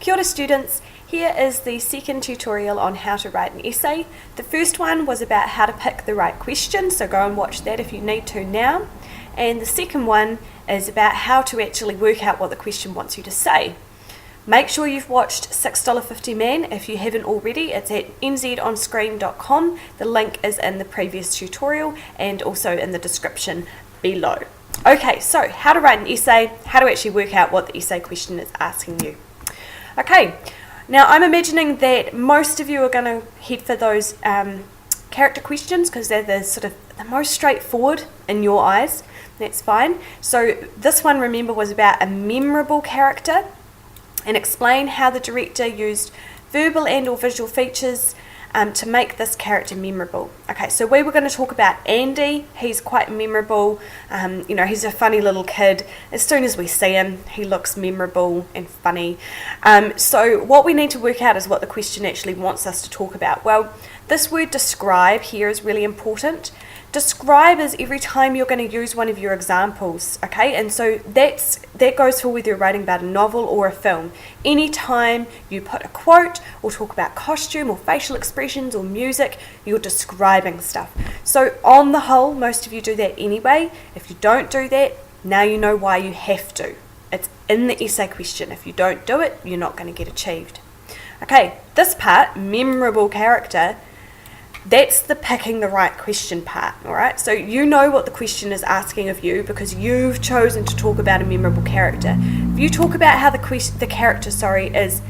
Kia ora students, here is the second tutorial on how to write an essay. The first one was about how to pick the right question, so go and watch that if you need to now. And the second one is about how to actually work out what the question wants you to say. Make sure you've watched $6.50 Man if you haven't already. It's at nzonscreen.com. The link is in the previous tutorial and also in the description below. Okay, so how to write an essay, how to actually work out what the essay question is asking you. Okay, now I'm imagining that most of you are going to head for those character questions because they're the sort of the most straightforward in your eyes. That's fine. So this one, remember, was about a memorable character and explain how the director used verbal and or visual features to make this character memorable. Okay, so we were going to talk about Andy. He's quite memorable. He's a funny little kid. As soon as we see him, he looks memorable and funny. So what we need to work out is what the question actually wants us to talk about. Well, this word describe here is really important. Describe is every time you're going to use one of your examples, okay? And so that goes for whether you're writing about a novel or a film. Anytime you put a quote or talk about costume or facial expressions or music, you're describing stuff. So on the whole, most of you do that anyway. If you don't do that, now you know why you have to. It's in the essay question. If you don't do it, you're not going to get achieved. Okay, this part, memorable character, that's the picking the right question part, all right? So you know what the question is asking of you because you've chosen to talk about a memorable character. If you talk about how the character is,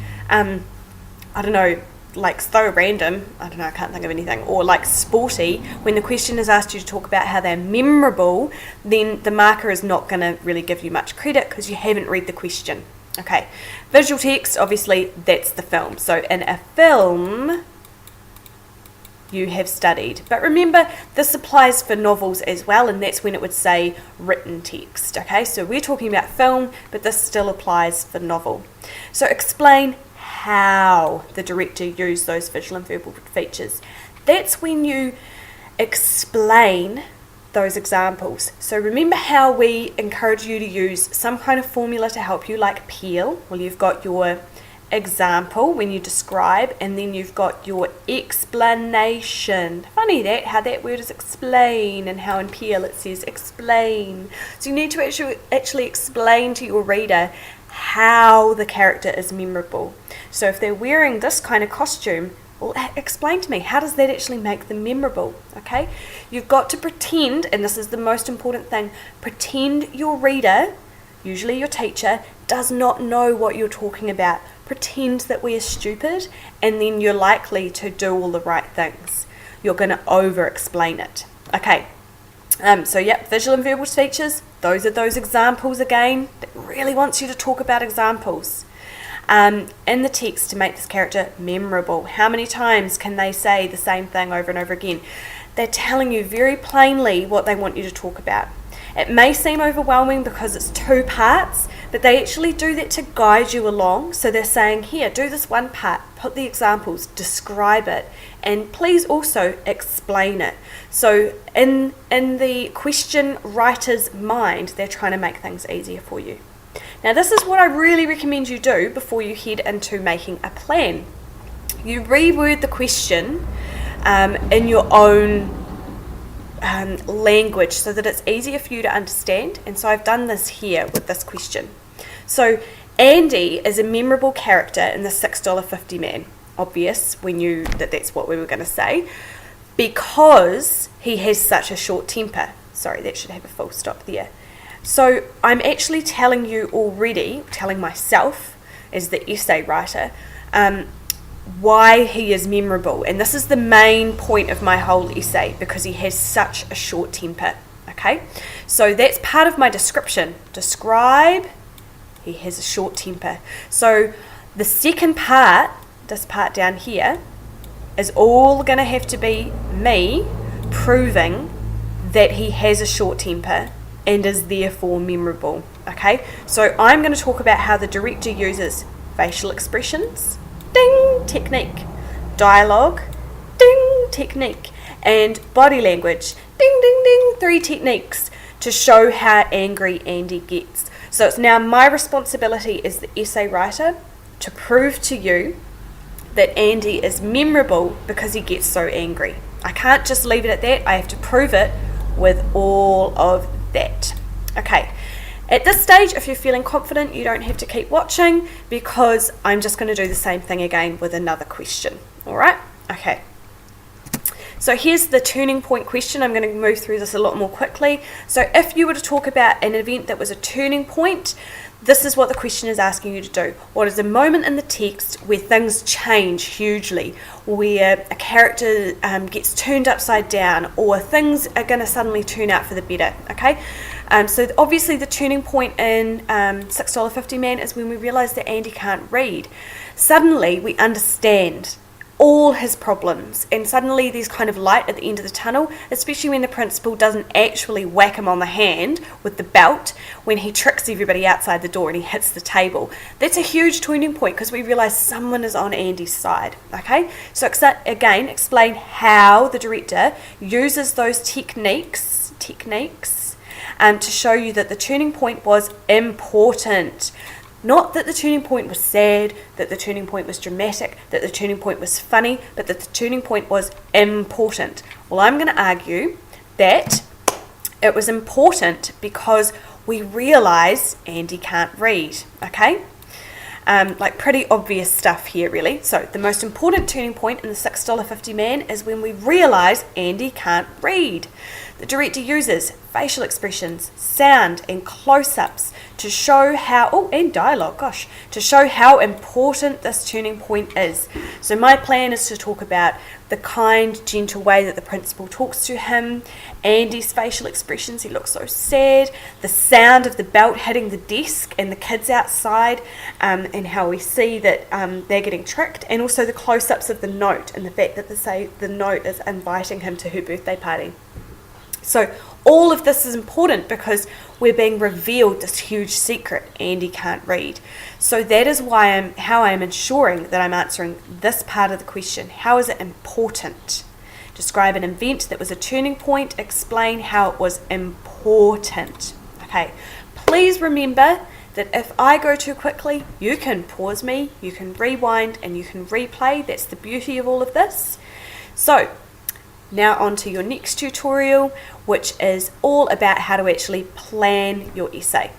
like so random, I can't think of anything, or like sporty, when the question has asked you to talk about how they're memorable, then the marker is not going to really give you much credit because you haven't read the question. Okay, visual text, obviously, that's the film. So in a film you have studied. But remember, this applies for novels as well, and that's when it would say written text. Okay, so we're talking about film, but this still applies for novel. So explain how the director used those visual and verbal features. That's when you explain those examples. So remember how we encourage you to use some kind of formula to help you, like PEEL. Well, you've got your example when you describe, and then you've got your explanation. Funny that, how that word is explain, and how in PEEL it says explain. So you need to actually explain to your reader how the character is memorable. So if they're wearing this kind of costume, well, explain to me, how does that actually make them memorable? Okay, you've got to pretend, and this is the most important thing, pretend your reader, usually your teacher, does not know what you're talking about. Pretend that we are stupid, and then you're likely to do all the right things. You're going to over-explain it. Okay, visual and verbal features, those are those examples again. It really wants you to talk about examples. In the text to make this character memorable. How many times can they say the same thing over and over again? They're telling you very plainly what they want you to talk about. It may seem overwhelming because it's two parts, but they actually do that to guide you along. So they're saying, here, do this one part, put the examples, describe it, and please also explain it. So in the question writer's mind, they're trying to make things easier for you. Now this is what I really recommend you do before you head into making a plan. You reword the question in your own language so that it's easier for you to understand. And so I've done this here with this question. So Andy is a memorable character in the $6.50 Man. Obvious that's what we were going to say, because he has such a short temper. Sorry, that should have a full stop there. So I'm actually telling myself as the essay writer why he is memorable, and this is the main point of my whole essay, because he has such a short temper. Okay, so that's part of my description. Describe, he has a short temper. So the second part, this part down here, is all going to have to be me proving that he has a short temper and is therefore memorable. Okay, so I'm going to talk about how the director uses facial expressions, ding, technique, dialogue, ding, technique, and body language, ding, ding, ding, 3 techniques to show how angry Andy gets. So it's now my responsibility as the essay writer to prove to you that Andy is memorable because he gets so angry. I can't just leave it at that. I have to prove it with all of that. Okay. At this stage, if you're feeling confident, you don't have to keep watching because I'm just going to do the same thing again with another question. All right? Okay. So here's the turning point question. I'm going to move through this a lot more quickly. So if you were to talk about an event that was a turning point, this is what the question is asking you to do. What is a moment in the text where things change hugely, where a character gets turned upside down, or things are going to suddenly turn out for the better, okay? So obviously the turning point in $6.50 Man is when we realise that Andy can't read. Suddenly we understand all his problems, and suddenly there's kind of light at the end of the tunnel, especially when the principal doesn't actually whack him on the hand with the belt when he tricks everybody outside the door and he hits the table. That's a huge turning point because we realise someone is on Andy's side. Okay, so again, explain how the director uses those techniques to show you that the turning point was important. Not that the turning point was sad, that the turning point was dramatic, that the turning point was funny, but that the turning point was important. Well, I'm going to argue that it was important because we realise Andy can't read, okay? Like pretty obvious stuff here, really. So the most important turning point in the $6.50 Man is when we realise Andy can't read. The director uses facial expressions, sound and close-ups to show how, and dialogue, to show how important this turning point is. So my plan is to talk about the kind, gentle way that the principal talks to him, Andy's facial expressions, he looks so sad, the sound of the belt hitting the desk and the kids outside, and how we see that they're getting tricked, and also the close-ups of the note and the fact that the note is inviting him to her birthday party. So all of this is important because we're being revealed this huge secret. Andy can't read. So that is how I'm ensuring that I'm answering this part of the question. How is it important? Describe an event that was a turning point. Explain how it was important. Okay. Please remember that if I go too quickly, you can pause me, you can rewind, and you can replay. That's the beauty of all of this. So now on to your next tutorial, which is all about how to actually plan your essay.